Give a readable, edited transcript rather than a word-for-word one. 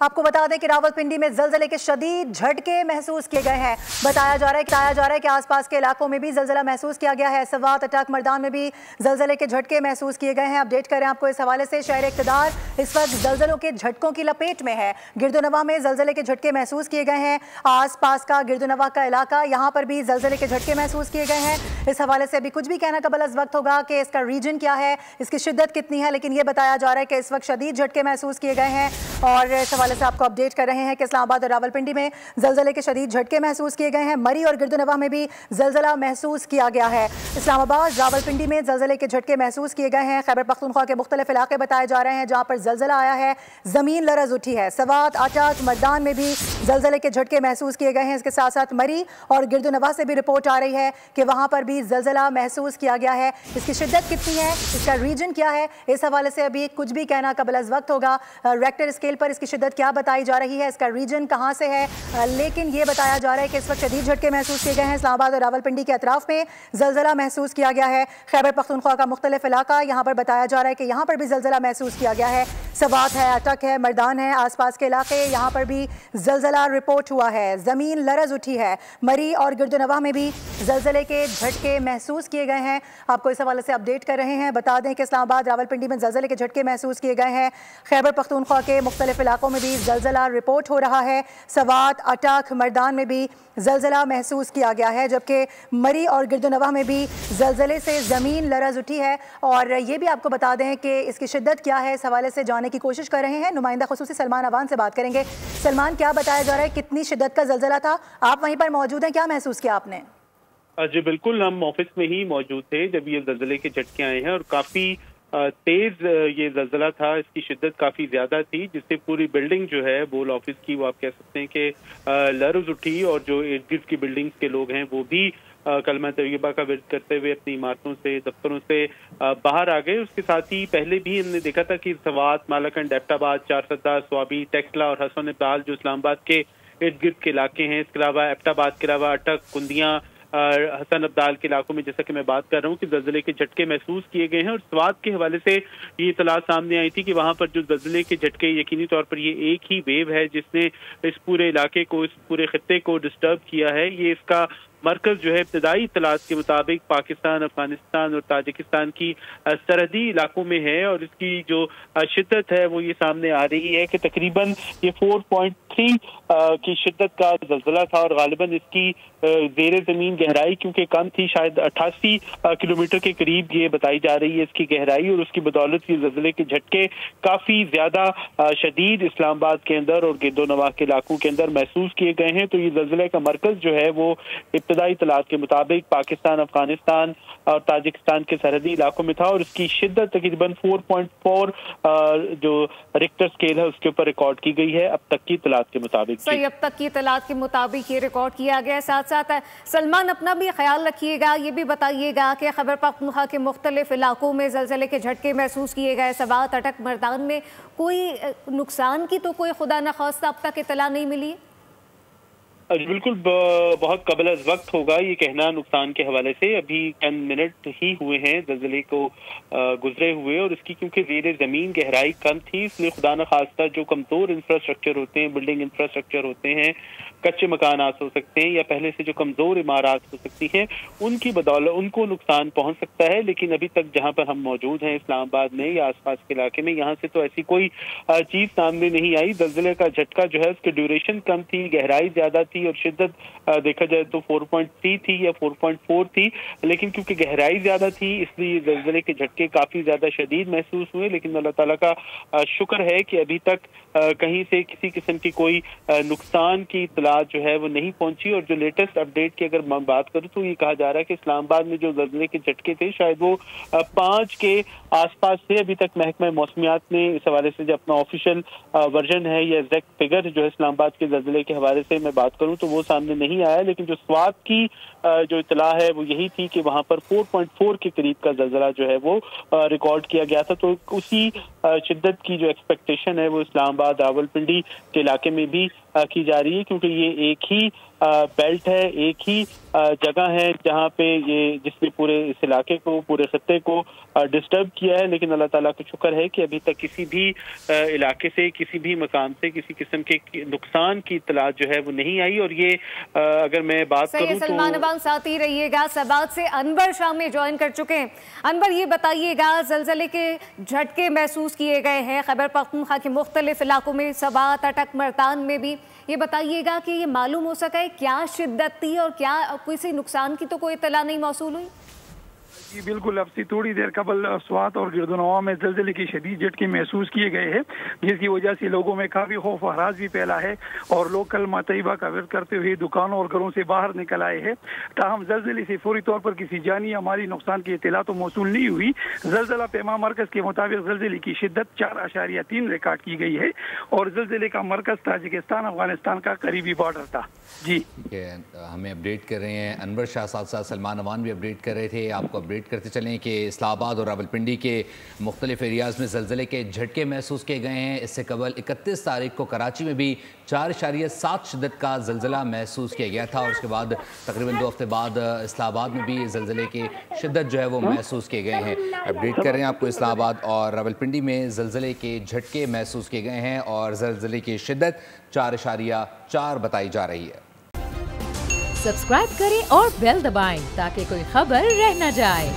आपको बता दें कि रावलपिंडी में ज़लज़ले के शदीद झटके महसूस किए गए हैं। बताया जा रहा है कि आसपास के इलाकों में भी ज़लज़ला महसूस किया गया है। सवात, अटक, मर्दान में भी ज़लज़ले के झटके महसूस किए गए हैं। अपडेट करें आपको इस हवाले से। शहर इक़्तिदार इस वक्त ज़लज़लों के झटकों की लपेट में है। गिरदोनवा में ज़लज़ले के झटके महसूस किए गए हैं। आसपास का गिरदोनवा का इलाका, यहाँ पर भी ज़लज़ले के झटके महसूस किए गए हैं। इस हवाले से अभी कुछ भी कहना कबल अज़ वक्त होगा कि इसका रीजन क्या है, इसकी शिद्दत कितनी है, लेकिन ये बताया जा रहा है कि इस वक्त शदीद झटके महसूस किए गए हैं। और इस हवाले से आपको अपडेट कर रहे हैं कि इस्लामाबाद और रावलपिंडी में ज़लज़ले के शदीद झटके महसूस किए गए हैं। मरी और गिरदोनवा में भी ज़लज़ला महसूस किया गया है। इस्लामाबाद, रावलपिंडी में ज़लज़ले के झटके महसूस किए गए हैं। खैबर पख्तूनख्वा के मुख्तलिफ इलाके बताए जा रहे हैं जहाँ पर ज़लज़ला आया है, ज़मीन लरज़ उठी है। सवात, अटक, मर्दान में भी ज़लज़ले के झटके महसूस किए गए हैं। इसके साथ साथ मरी और गिरदोनवा से भी रिपोर्ट आ रही है कि वहाँ पर भी ज़लज़ला महसूस किया गया है। इसकी शिद्दत कितनी है, इसका रीजन क्या है, इस हवाले से अभी कुछ भी कहना कबल अज़ वक्त होगा। रेक्टर स्केल पर इसकी शिद्दत क्या बताई जा रही है, इसका रीजन कहाँ से है, लेकिन ये बताया जा रहा है कि इस वक्त शदीद झटके महसूस किए गए हैं। इस्लामाबाद और रावलपिंडी के अतराफ में ज़लज़ला महसूस किया गया है। खैबर पख्तूनख्वा का मुख्तलिफ इलाका, यहाँ पर बताया जा रहा है कि यहाँ पर भी ज़लज़ला महसूस किया गया है। सवात है, अटक है, मर्दान है, आसपास के इलाके, यहाँ पर भी ज़लज़ला रिपोर्ट हुआ है। ज़मीन लरज़ उठी है। मरी और गिरदोनवा में भी ज़लज़ले के झटके महसूस किए गए हैं। आपको इस हवाले से अपडेट कर रहे हैं। बता दें कि इस्लामाबाद, रावलपिंडी में ज़लज़ले के झटके महसूस किए गए हैं। खैबर पख्तूनख्वा के मुख्तलिफ इलाकों में भी ज़लज़ला रिपोर्ट हो रहा है। सवात, अटक, मर्दान में भी ज़लज़ला महसूस किया गया है, जबकि मरी और गिरदोनवा में भी ज़लज़ले से ज़मीन लरज़ उठी है। और ये भी आपको बता दें कि इसकी शिद्दत क्या है, इस हवाले से जानने की कोशिश कर रहे हैं। नुमाइंदा खुसूसी सलमान अवान से बात करेंगे। सलमान, क्या बताया जा रहा है, कितनी शिद्दत का ज़लज़ला था? आप वहीं पर मौजूद हैं, क्या महसूस किया आपने? जी बिल्कुल, हम ऑफिस में ही मौजूद थे जब ये ज़लज़ले के झटके आए हैं और काफ़ी तेज़ ये ज़लज़ला था। इसकी शिद्दत काफ़ी ज़्यादा थी, जिससे पूरी बिल्डिंग जो है बोल ऑफिस की, वो आप कह सकते हैं कि लर्ज़ उठी। और जो इर्द गिर्द की बिल्डिंग्स के लोग हैं वो भी कलमा तैयबा का विर्द करते हुए अपनी इमारतों से, दफ्तरों से बाहर आ गए। उसके साथ ही पहले भी हमने देखा था कि सवात, मालाकंड, एबटाबाद, चारसद्दा, स्वाबी, टेक्सला और हसन इब्दाल जो इस्लामाबाद के इर्द गिर्द के इलाके हैं, इसके अलावा एबटाबाद के अलावा अटक, कुंदियाँ, हसन अब्दाल के इलाकों में जैसा कि मैं बात कर रहा हूँ कि ज़लज़ले के झटके महसूस किए गए हैं। और स्वात के हवाले से ये इतला सामने आई थी कि वहाँ पर जो ज़लज़ले के झटके, यकीनी तौर पर ये एक ही वेव है जिसने इस पूरे इलाके को, इस पूरे खित्ते को डिस्टर्ब किया है। ये इसका मरकज़ जो है इब्तदाई इत्तलात के मुताबिक पाकिस्तान, अफगानिस्तान और ताजिकिस्तान की सरहदी इलाकों में है। और इसकी जो शिद्दत है वो ये सामने आ रही है कि तकरीबन ये 4.3 की शिद्दत का ज़लज़ला था। और गालिबन इसकी ज़ेरे ज़मीन गहराई क्योंकि कम थी, शायद 88 किलोमीटर के करीब ये बताई जा रही है इसकी गहराई। और उसकी बदौलत ये ज़लज़ले के झटके काफ़ी ज़्यादा शदीद इस्लामाबाद के अंदर और गिरदोनवा के इलाकों के अंदर महसूस किए गए हैं। तो ये ज़लज़ले का मरकज़ जो है वो इब्तदाई इत्तलात के मुताबिक पाकिस्तान, अफगानिस्तान और ताजिकिस्तान के सरहदी इलाकों में था। और इसकी शिद्दत तकरीबन 4.4 जो रिक्टर स्केल है उसके ऊपर रिकॉर्ड की गई है अब तक की इत्तलात के मुताबिक। सही, अब तक की इत्तलात के मुताबिक ये रिकॉर्ड किया गया है। साथ साथ सलमान, अपना भी ख्याल रखिएगा। ये भी बताइएगा कि खैबर पख्तूनख्वा के मुख्तलिफ इलाकों में ज़लज़ले के झटके महसूस किए गए। सवात, अटक, मर्दान में कोई नुकसान की तो कोई खुदा न खास्ता अब तक इत्तला नहीं मिली? बिल्कुल, बहुत कबल अज़ वक्त होगा ये कहना नुकसान के हवाले से। अभी चंद मिनट ही हुए हैं ज़लज़ले को गुजरे हुए। और इसकी क्योंकि ज़ेरे ज़मीन गहराई कम थी, इसलिए खुदा न खास्ता जो कमज़ोर इंफ्रास्ट्रक्चर होते हैं, बिल्डिंग इंफ्रास्ट्रक्चर होते हैं, कच्चे मकानात हो सकते हैं या पहले से जो कमज़ोर इमारत हो सकती हैं, उनकी बदौलत उनको नुकसान पहुँच सकता है। लेकिन अभी तक जहाँ पर हम मौजूद हैं इस्लामाबाद में या आसपास के इलाके में, यहाँ से तो ऐसी कोई चीज़ सामने नहीं आई। ज़लज़ले का झटका जो है उसकी ड्यूरेशन कम थी, गहराई ज़्यादा थी और शिद्दत देखा जाए तो 4.3 थी या 4.4 थी। लेकिन क्योंकि गहराई ज़्यादा थी इसलिए ज़लज़ले के झटके काफ़ी ज़्यादा शदीद महसूस हुए। लेकिन अल्लाह ताला का शुक्र है कि अभी तक कहीं से किसी किस्म की कोई नुकसान की इत्तला जो है वो नहीं पहुंची। और जो लेटेस्ट अपडेट की अगर मैं बात करूं तो ये कहा जा रहा है कि इस्लामाबाद में जो ज़लज़ले के झटके थे शायद वो 5 के आसपास थे। अभी तक महकमा मौसमियात ने इस हवाले से जो अपना ऑफिशियल वर्जन है या एग्जैक्ट फिगर जो है इस्लामाबाद के ज़लज़ले के हवाले से मैं बात करूं तो वो सामने नहीं आया। लेकिन जो स्वात की जो इतला है वो यही थी कि वहां पर 4.4 के करीब का ज़लज़ला जो है वो रिकॉर्ड किया गया था। तो उसी शिद्दत की जो एक्सपेक्टेशन है वो इस्लामाबाद रावलपिंडी के इलाके में भी की जा रही है, क्योंकि ये एक ही बेल्ट है, एक ही जगह है जहाँ पे ये जिसने पूरे इस इलाके को, पूरे खत्ते को डिस्टर्ब किया है। लेकिन अल्लाह ताला का शुक्र है कि अभी तक किसी भी इलाके से, किसी भी मकाम से किसी किस्म के नुकसान की इत्तला जो है वो नहीं आई। और ये अगर मैं बात करूँ तो सलमान अबांग साथ ही रहिएगा। सवात से अनवर शाह में ज्वाइन कर चुके हैं। अनवर, ये बताइएगा, ज़लज़ले के झटके महसूस किए गए हैं खैबर पख्तूनख्वा के मुख्तलिफ इलाकों में, सवात, अटक, मर्दान में भी। ये बताइएगा कि ये मालूम हो सका है क्या शिद्दत थी और क्या किसी नुकसान की तो कोई इत्तला नहीं मौसूल हुई? जी बिल्कुल, अब से थोड़ी देर कबल स्वात और गिरदनवा में ज़लज़ले की शदीद झटके महसूस किए गए हैं, जिसकी वजह से लोगों में काफ़ी खौफ हरास भी फैला है और लोग कलमा तैयबा का विर्द करते हुए दुकानों और घरों से बाहर निकल आए हैं। ताहम ज़लज़ले से फौरी तौर पर किसी जानी या माली नुकसान की इत्तला तो मौसूल नहीं हुई। ज़लज़ला पैमा मरकज़ के मुताबिक ज़लज़ले की शिद्दत 4.3 रिकॉर्ड की गई है और ज़लज़ले का मरकज़ ताजिकिस्तान अफगानिस्तान का करीबी बॉर्डर था। जी हमें अपडेट कर रहे हैं अनवर शाह, साथ साथ सलमान अमान भी अपडेट कर रहे थे। आपको अपडेट करते चलें कि इस्लामाबाद और रावलपिंडी के मुख्तलिफ एरियाज़ में ज़लज़ले के झटके महसूस किए गए हैं। इससे कबल 31 तारीख को कराची में भी 4.7 शिद्दत का ज़लज़ला महसूस किया गया था और उसके बाद तकरीबन 2 हफ्ते बाद इस्लामाबाद में भी ज़लज़ले की शिद्दत जो है वो महसूस किए गए हैं। अपडेट कर रहे हैं आपको, इस्लामाबाद और रावलपिंडी में ज़लज़ले के झटके महसूस किए गए हैं और ज़लज़ले की शिद्दत 4.4 बताई जा रही है। सब्सक्राइब करें और बेल दबाएं ताकि कोई खबर रह न जाए।